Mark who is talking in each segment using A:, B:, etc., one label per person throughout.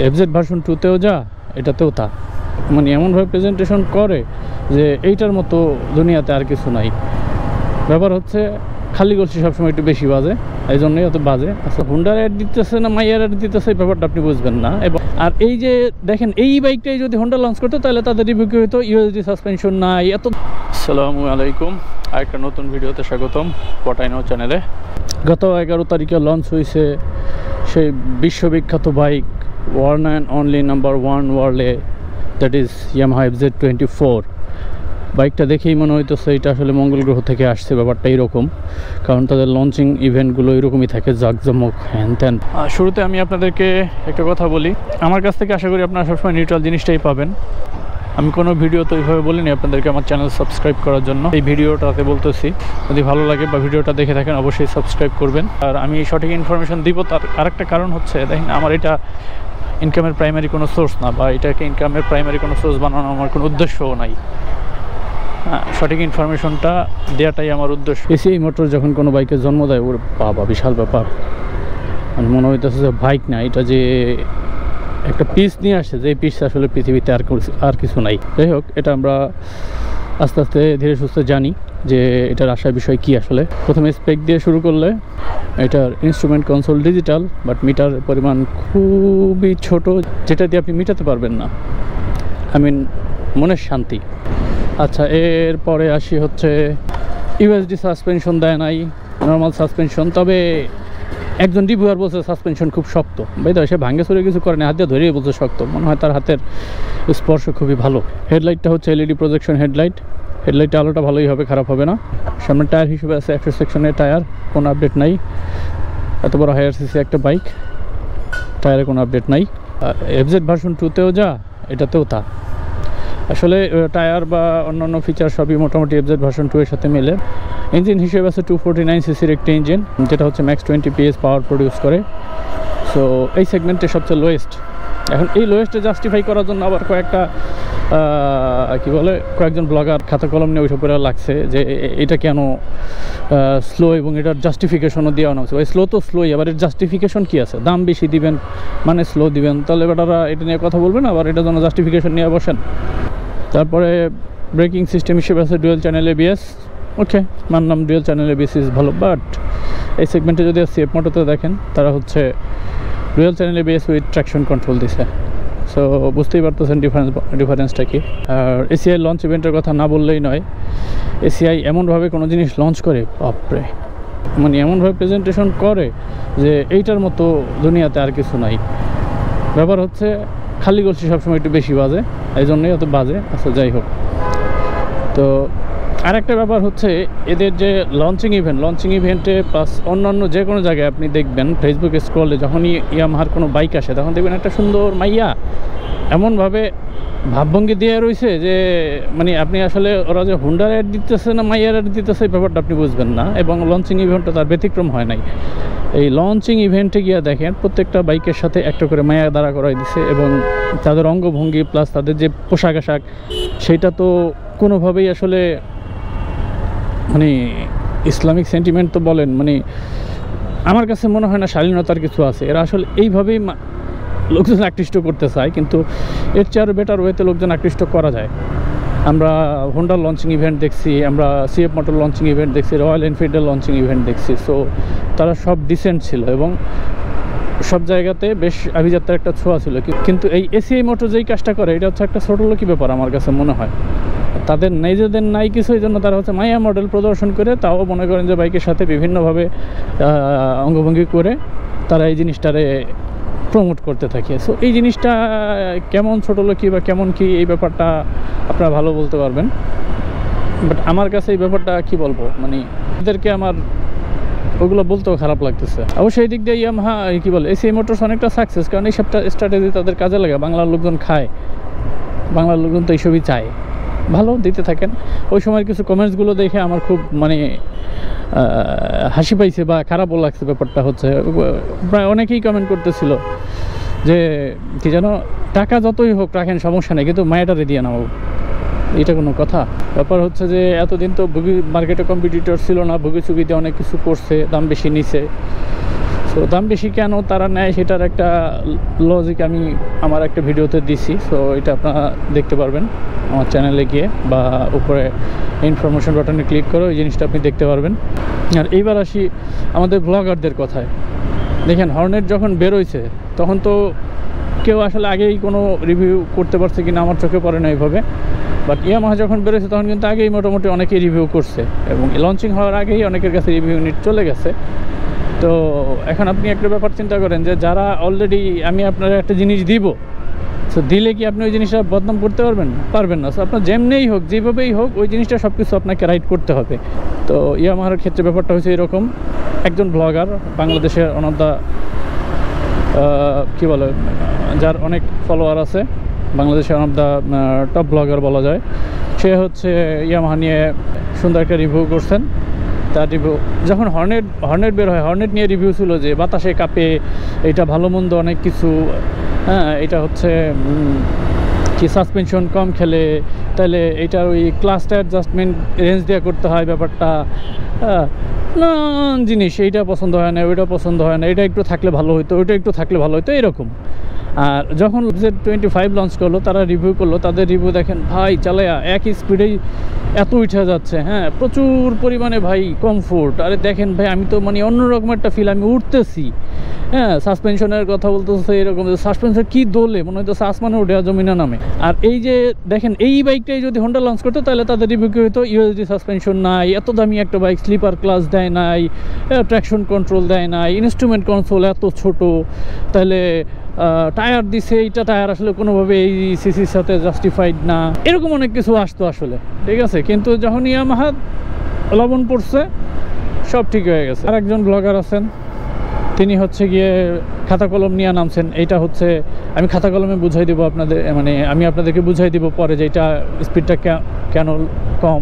A: FZ version 2তেও যা এটাতেও তা, মানে এমনভাবে প্রেজেন্টেশন করে যে এইটার মতো দুনিয়াতে আর কিছু নাই। ব্যাপার হচ্ছে খালি গলসি সবসময় একটু বেশি বাজে, এই জন্যই অত বাজে। আচ্ছা, হুন্ডার অ্যাড দিতেছে না মাইয়ার অ্যাড দিতেছে, এই ব্যাপারটা আপনি বুঝবেন না। এবং আর এই যে দেখেন, এই বাইকটাই যদি হুন্ডা লঞ্চ করতো তাহলে তাদের রিভিউ কি হতো, ইউএসডি সাসপেনশন নাই এত। আসসালামু আলাইকুম, আরেকটা নতুন ভিডিওতে স্বাগতম পটাইনো চ্যানেলে। গত 11 তারিখে লঞ্চ হয়েছে সেই বিশ্ববিখ্যাত bike, one and only number 1 ওয়ার্ল্ডে, দ্যাট ইজ ইয়ামাহা FZ24। বাইকটা দেখেই মনে হইতেছে এটা আসলে মঙ্গল গ্রহ থেকে আসছে, ব্যাপারটা এইরকম। কারণ তাদের লঞ্চিং ইভেন্টগুলো এরকমই থাকে, জাঁকজমক হ্যান ত্যান। শুরুতে আমি আপনাদেরকে একটা কথা বলি, আমার কাছ থেকে আশা করি আপনারা সবসময় নিউট্রাল জিনিসটাই পাবেন। আমি কোনো ভিডিও তো এইভাবে বলিনি আপনাদেরকে আমার চ্যানেল সাবস্ক্রাইব করার জন্য। এই ভিডিওটাতে বলতেছি, যদি ভালো লাগে বা ভিডিওটা দেখে থাকেন অবশ্যই সাবস্ক্রাইব করবেন। আর আমি সঠিক ইনফরমেশন দিব, তার আরেকটা কারণ হচ্ছে দেখেন, আমার এটা ইনকামের প্রাইমারি কোনো সোর্স না, বা এটাকে ইনকামের প্রাইমারি কোনো সোর্স বানানো আমার কোনো উদ্দেশ্যও নাই। সঠিক ইনফরমেশনটা দেওয়াটাই আমার উদ্দেশ্য। এসিআই মোটর যখন কোনো বাইকের জন্ম দেয়, ওর বাবা বিশাল ব্যাপার। মানে মনে হইতেছে যে বাইক না, এটা যে একটা পিস নিয়ে আসছে, যে পিস আসলে পৃথিবীতে আর কিছু নাই। যাই হোক, এটা আমরা আস্তে আস্তে ধীরে সুস্থে জানি যে এটার আসার বিষয় কি। আসলে প্রথমে স্পেক দিয়ে শুরু করলে, এটার instrument console digital, but meter পরিমাণ খুবই ছোট, যেটা দিয়ে আপনি মিটাতে পারবেন না। মনের শান্তি। আচ্ছা, এরপরে আসি হচ্ছে ইউএসডি সাসপেনশন দেয় নাই, নর্মাল সাসপেনশন। তবে একজন রিভিউয়ার বলছে সাসপেনশন খুব শক্ত। ভাই তো সে ভাঙে চুরে কিছু করে না, হাত দিয়ে ধরেই বলছে শক্ত। মনে হয় তার হাতের স্পর্শ খুবই ভালো। হেডলাইটটা হচ্ছে এলইডি প্রজেকশন হেডলাইট। হেডলাইটটা আলোটা ভালোই হবে, খারাপ হবে না। সামনে টায়ার হিসেবে আছে 100 সেকশনের টায়ার, কোনো আপডেট নাই। এত বড় হায়ার সিসি একটা বাইক, টায়ারে কোনো আপডেট নাই। এফজেড ভার্সন 2তেও যা এটাতেও তা। আসলে টায়ার বা অন্যান্য ফিচার সবই মোটামুটি এফজেড ভার্সন 2 এর সাথে মেলে। ইঞ্জিন হিসেবে আছে 249 সিসির একটি ইঞ্জিন, যেটা হচ্ছে ম্যাক্স 20 PS পাওয়ার প্রডিউস করে। সো এই সেগমেন্টে সবচেয়ে লোয়েস্ট। এখন এই লোয়েস্টে জাস্টিফাই করার জন্য আবার কয়েকজন ব্লগার খাতা কলম নিয়ে ওইসব করে লাগছে যে এটা কেন স্লো, এবং এটার জাস্টিফিকেশনও দেওয়া হচ্ছে। ওই স্লো তো স্লোই, আবার এর জাস্টিফিকেশন কী আছে? দাম বেশি দিবেন মানে স্লো দিবেন, তাহলে বেটারা এটা নিয়ে কথা বলবেন, আবার এটার জন্য জাস্টিফিকেশন নিয়ে বসেন। তারপরে ব্রেকিং সিস্টেম হিসেবে আছে ডুয়েল চ্যানেল ABS। ওকে, মানলাম ডুয়েল চ্যানেল ABS ইজ ভালো, বাট এই সেগমেন্টে যদি সিএফ মোটরতে দেখেন, তারা হচ্ছে dual channel ABS with traction control দিছে। সো বুঝতেই পারতেছেন ডিফারেন্সটা কি। আর এসিআই লঞ্চ ইভেন্টের কথা না বললেই নয়। এসিআই এমনভাবে কোনো জিনিস লঞ্চ করে, বাপরে, মানে এমনভাবে প্রেজেন্টেশন করে যে এইটার মতো দুনিয়াতে আর কিছু নাই। ব্যাপার হচ্ছে খালি গলসি সবসময় একটু বেশি বাজে, এই জন্যই অত বাজে। আচ্ছা, যাই হোক। তো আরেকটা ব্যাপার হচ্ছে এদের যে লঞ্চিং ইভেন্টে প্লাস অন্যান্য যে কোনো জায়গায় আপনি দেখবেন, ফেসবুক স্ক্রলে যখনই ইয়ামাহার কোনো বাইক আসে, তখন দেখবেন একটা সুন্দর মাইয়া এমনভাবে ভাবভঙ্গি দিয়ে রয়েছে যে মানে আপনি আসলে ওরা যে হুন্ডার অ্যাড দিতেছে না মাইয়ার অ্যাড দিতেছে, এই ব্যাপারটা আপনি বুঝবেন না। এবং লঞ্চিং ইভেন্টটা তার ব্যতিক্রম হয় নাই। এই লঞ্চিং ইভেন্টে গিয়ে দেখেন প্রত্যেকটা বাইকের সাথে একটা করে মায়া দাঁড়া করাই দিছে, এবং তাদের অঙ্গভঙ্গি প্লাস তাদের যে পোশাক আশাক, সেটা তো কোনোভাবেই আসলে মানে ইসলামিক সেন্টিমেন্ট তো বলেন, মানে আমার কাছে মনে হয় না শালীনতার কিছু আছে। এরা আসলে এইভাবেই লোকজন আকৃষ্ট করতে চায়, কিন্তু এর চেয়ে আরও বেটার ওয়েতে লোকজন আকৃষ্ট করা যায়। আমরা হোন্ডার লঞ্চিং ইভেন্ট দেখছি, আমরা সিএফ মোটর লঞ্চিং ইভেন্ট দেখছি, রয়্যাল এনফিল্ডের লঞ্চিং ইভেন্ট দেখছি। সো তারা সব ডিসেন্ট ছিল এবং সব জায়গাতে বেশ আভিজাত্যের একটা ছোঁয়া ছিল। কিন্তু এই এসিআই মোটর যেই কাজটা করে, এটা হচ্ছে একটা ছোটো লোকই ব্যাপার আমার কাছে মনে হয়। তাদের নিজেদের নাই কিছু, এই জন্য তারা হচ্ছে মায়া মডেল প্রদর্শন করে, তাও মনে করেন যে বাইকের সাথে বিভিন্নভাবে অঙ্গভঙ্গি করে তারা এই জিনিসটারে প্রমোট করতে থাকে। সো এই জিনিসটা কেমন ছোটো লোকই বা কেমন কি, এই ব্যাপারটা আপনারা ভালো বলতে পারবেন। বাট আমার কাছে এই ব্যাপারটা কি বলবো, মানে এদেরকে আমার ওগুলো বলতেও খারাপ লাগতেছে। অবশ্যই এই দিক দিয়ে ইয়ামাহা এসিআই মোটরস অনেকটা সাকসেস, কারণ এই সবটা স্ট্র্যাটেজি তাদের কাজে লাগে। বাংলার লোকজন খায়, বাংলার লোকজন তো এইসবই চায়। ভালো দিতে থাকেন। ওই সময়ের কিছু কমেন্টসগুলো দেখে আমার খুব মানে হাসি পাইছে বা খারাপও লাগছে। ব্যাপারটা হচ্ছে প্রায় অনেকেই কমেন্ট করতেছিল যে কি যেন, টাকা যতই হোক রাখেন সমস্যা নেই, কিন্তু মায়াটারে দিয়ে নাও। এটা কোনো কথা? ব্যাপার হচ্ছে যে এতদিন তো মার্কেটে কম্পিটিটর ছিল না, ভুগি চুগিতে অনেক কিছু করছে, দাম বেশি নিছে। সো দাম বেশি কেন তারা নেয় সেটার একটা লজিক আমি আমার একটা ভিডিওতে দিছি, সো এটা আপনারা দেখতে পারবেন আমার চ্যানেলে গিয়ে, বা উপরে ইনফরমেশন বাটনে ক্লিক করে ওই জিনিসটা আপনি দেখতে পারবেন। আর এইবার আসি আমাদের ব্লগারদের কথায়। দেখেন হর্নেট যখন বেরোইছে তখন তো কেউ আসলে আগেই কোনো রিভিউ করতে পারছে কিনা আমার চোখে পড়ে না এইভাবে, বাট ইয়ামাহা যখন বেরোচ্ছে তখন কিন্তু আগেই মোটামুটি অনেকেই রিভিউ করছে এবং লঞ্চিং হওয়ার আগেই অনেকের কাছে রিভিউ ইউনিট চলে গেছে। তো এখন আপনি একটা ব্যাপার চিন্তা করেন যে যারা অলরেডি, আমি আপনারা একটা জিনিস দিব, সো দিলে কি আপনি ওই জিনিসটা বদনাম করতে পারবেন না। সো আপনার যেমনিই হোক যেভাবেই হোক ওই জিনিসটা সব কিছু আপনাকে রাইট করতে হবে। তো ইয়ামাহার ক্ষেত্রে ব্যাপারটা হচ্ছে এরকম, একজন ব্লগার বাংলাদেশের ওয়ান অফ দ্য কী বলে, যার অনেক ফলোয়ার আছে, বাংলাদেশের one of the top blogger বলা যায়, সে হচ্ছে ইয়ামাহা নিয়ে সুন্দর একটা রিভিউ করছেন। তার রিভিউ যখন হর্নেট বের হয়, হর্নেট নিয়ে রিভিউ ছিল যে বাতাসে কাঁপে, এটা ভালো মন্দ অনেক কিছু, হ্যাঁ এটা হচ্ছে কি সাসপেনশন কম খেলে, তাহলে এটার ওই ক্লাসটা অ্যাডজাস্টমেন্ট রেঞ্জ দিয়ে করতে হয় ব্যাপারটা, হ্যাঁ নানান জিনিস, এইটা পছন্দ হয় না, ওইটা পছন্দ হয় না, এটা একটু থাকলে ভালো হতো, ওইটা একটু থাকলে ভালো হতো, এরকম। আর যখন Z25 লঞ্চ করলো, তারা রিভিউ করলো, তাদের রিভিউ দেখেন ভাই চালায়া একই স্পিডেই এত উঠে যাচ্ছে, হ্যাঁ প্রচুর পরিমাণে ভাই কমফোর্ট। আরে দেখেন ভাই আমি তো মানে অন্যরকম একটা ফিল, আমি উঠতেছি, হ্যাঁ সাসপেনশনের কথা বলতেছে এরকম, সাসপেনশন কি দোলে মনে হয়তো আসমানে উঠে জমিনা নামে। আর এই যে দেখেন এই বাইকটাই যদি হোন্ডা লঞ্চ করতো তাহলে তাদের রিভিউ কি হতো, ইউএসডি সাসপেনশন নাই, এত দামি একটা বাইক, স্লিপার ক্লাস দেয় নাই, ট্র্যাকশন কন্ট্রোল দেয় নাই, ইনস্ট্রুমেন্ট কনসোল এত ছোট, তাহলে টায়ার দিছে, এইটা টায়ার আসলে কোনোভাবে এই সিসির সাথে জাস্টিফাইড না, এরকম অনেক কিছু আসতো আসলে, ঠিক আছে। কিন্তু যখন ইয়ামাহা লবণ পড়ছে সব ঠিক হয়ে গেছে। আর একজন ব্লগার আছেন, তিনি হচ্ছে গিয়ে খাতা কলম নিয়ে নামছেন। এইটা হচ্ছে আমি খাতা কলমে বুঝাই দিব আপনাদের, মানে আমি আপনাদেরকে বুঝাই দিব পরে যে এটা স্পিডটা কেন কম,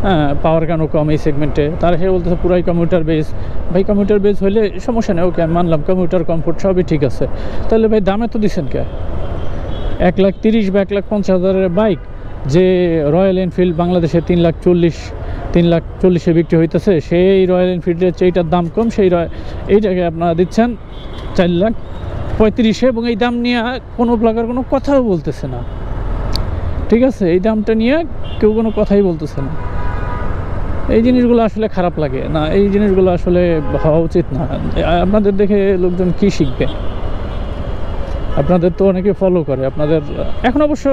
A: হ্যাঁ পাওয়ার কেন কম এই সেগমেন্টে। তারা সে বলতেছে পুরাই কমিউটার বেস। ভাই কমিউটার বেস হলে সমস্যা নেই, ওকে আমি মানলাম কমিউটার কমফোর্ট সবই ঠিক আছে, তাহলে ভাই দামে তো দিচ্ছেন কে 1,30,000 বা 1,50,000 বাইক, যে রয়্যাল এনফিল্ড বাংলাদেশে 3,40,000 বিক্রি হইতেছে, সেই রয়্যাল এনফিল্ডের এইটার দাম কম, এইটাকে আপনারা দিচ্ছেন 4,35,000 এবং এই দাম নিয়ে কোনো ব্লগার কোনো কথাও বলতেছে না, ঠিক আছে। এই দামটা নিয়ে কেউ কোনো কথাই বলতেছে না। এই জিনিসগুলো আসলে খারাপ লাগে না, এই জিনিসগুলো আসলে হওয়া উচিত না। আপনাদের দেখে লোকজন কি শিখবে? আপনাদের তো অনেকে ফলো করে, আপনাদের এখন অবশ্য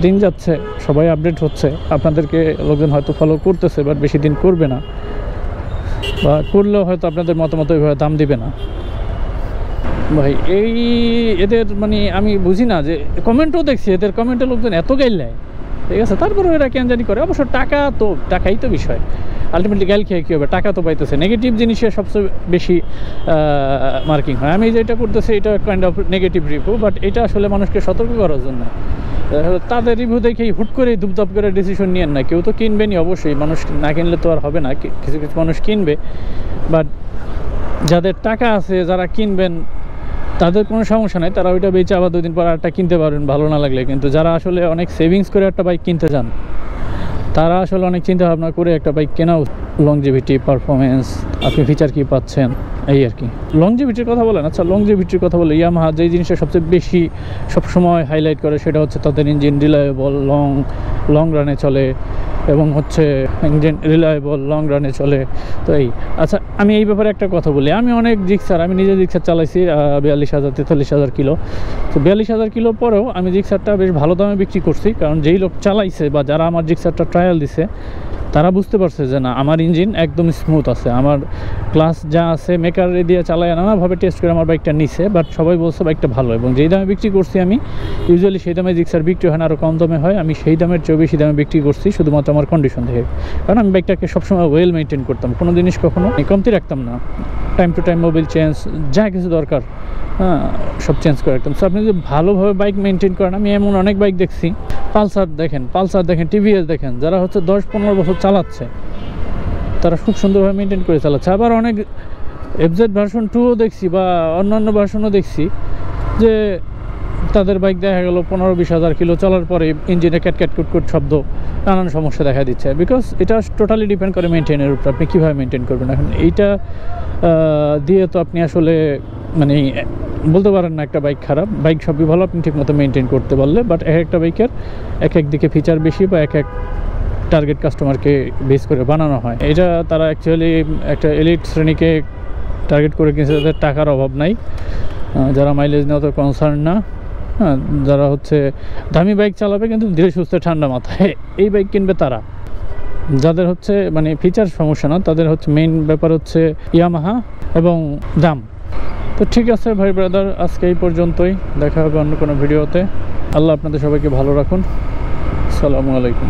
A: দিন যাচ্ছে, সবাই আপডেট হচ্ছে, আপনাদেরকে লোকজন হয়তো ফলো করতেছে, বাট বেশি দিন করবে না, বা করলেও হয়তো আপনাদের মতামত ওইভাবে দাম দিবে না। ভাই এদের মানে আমি বুঝি না, যে কমেন্টও দেখছি এদের কমেন্টে লোকজন এত গাইল নেয়, ঠিক আছে, তারপরে এরা কেন জানি করে। অবশ্য টাকাই তো বিষয়, আলটিমেটলি গাইল খেয়ে কী হবে, টাকা তো পাইতেছে। নেগেটিভ জিনিসের সবচেয়ে বেশি মার্কিং হয়। আমি যেটা করতেছি এটা kind of negative review, but এটা আসলে মানুষকে সতর্ক করার জন্য। তাদের রিভিউ দেখেই হুট করে দুপদাপ করে ডিসিশন নিয়েন না। কেউ তো কিনবেনই অবশ্যই, মানুষ না কিনলে তো আর হবে না, কিছু কিছু মানুষ কিনবে, বাট যাদের টাকা আছে যারা কিনবেন তাদের কোনো সমস্যা নেই, তারা ওইটা বেচে আবার 2 দিন পর আরেকটা কিনতে পারবেন ভালো না লাগলে। কিন্তু যারা আসলে অনেক সেভিংস করে একটা বাইক কিনতে চান, তারা আসলে অনেক চিন্তা ভাবনা করে একটা বাইক কেনা। লংজিভিটি, পারফরমেন্স, আপনি ফিচার কি পাচ্ছেন, এই আর কি। লংজিভিটির কথা বলেন, আচ্ছা লংজিভিটির কথা বলে ইয়ামাহা যেই জিনিসটা সবচেয়ে বেশি সবসময় হাইলাইট করে সেটা হচ্ছে তাদের ইঞ্জিন রিলায়েবল, লং রানে চলে, এবং হচ্ছে ইঞ্জিন রিলায়েবল লং রানে চলে। তো আচ্ছা আমি এই ব্যাপারে একটা কথা বলি, আমি অনেক জিক্সার, আমি নিজে জিক্সার চালাইছি 42,000 43,000 কিলো। তো 42,000 কিলো পরেও আমি জিক্সারটা বেশ ভালো দামে বিক্রি করছি, কারণ যেই লোক চালাইছে বা যারা আমার জিক্সারটা ট্রায়াল দিছে তারা বুঝতে পারছে যে না আমার ইঞ্জিন একদম স্মুথ আছে, আমার ক্লাস যা আছে মেকার দিয়ে চালায় নানাভাবে টেস্ট করে আমার বাইকটা নিছে, বাট সবাই বলছে বাইকটা ভালো। এবং যেই দামে বিক্রি করছি আমি, ইউজুয়ালি সেই দামে জিক্সার বিক্রি হয় না, আরও কম দামে হয়। আমি সেই দামের চেয়েও বেশি দামে বিক্রি করছি শুধুমাত্র আমার কন্ডিশন দেখে, কারণ আমি বাইকটাকে সবসময় ওয়েল মেনটেন করতাম, কোনো জিনিস কখনো কমতি রাখতাম না। Time to time Mobil change, যা কিছু দরকার হ্যাঁ সব চেঞ্জ করে রাখতাম। সো আপনি যদি ভালোভাবে বাইক মেনটেন করেন, আমি এমন অনেক বাইক দেখছি, পালসার দেখেন, টিভিএস দেখেন, যারা হচ্ছে 10-15 বছর চালাচ্ছে, তারা খুব সুন্দরভাবে মেনটেন করে চালাচ্ছে। আবার অনেক FZ ভার্সন 2ও দেখছি বা অন্যান্য ভার্সনও দেখছি যে তাদের বাইক দেখা গেল 15-20 হাজার কিলো চলার পরে ইঞ্জিনে ক্যাটক্যাট কুটকুট শব্দ, নানান সমস্যা দেখা দিচ্ছে, বিকজ এটা টোটালি ডিপেন্ড করে মেনটেনের উপর, আপনি কীভাবে মেনটেন করবেন। এখন এইটা দিয়ে তো আপনি আসলে মানে বলতে পারেন না একটা বাইক খারাপ, বাইক সবই ভালো আপনি ঠিকমতো মেনটেন করতে পারলে, বাট এক একটা বাইকের এক এক দিকে ফিচার বেশি বা এক এক টার্গেট কাস্টমারকে বেস করে বানানো হয়। এটা তারা অ্যাকচুয়ালি একটা এলিট শ্রেণীকে টার্গেট করে কিনছে, যাদের টাকার অভাব নাই, যারা মাইলেজ নেওয়া তো কনসার্ন না, হ্যাঁ, যারা হচ্ছে দামি বাইক চালাবে কিন্তু ধীরে সুস্থ ঠান্ডা মাথায় এই বাইক কিনবে তারা, যাদের হচ্ছে মানে ফিচার সমস্যা না, তাদের হচ্ছে মেইন ব্যাপার হচ্ছে ইয়ামাহা এবং দাম। তো ঠিক আছে ভাই ব্রাদার, আজকে এই পর্যন্তই, দেখা হবে অন্য কোনো ভিডিওতে। আল্লাহ আপনাদের সবাইকে ভালো রাখুন। আসসালামু আলাইকুম।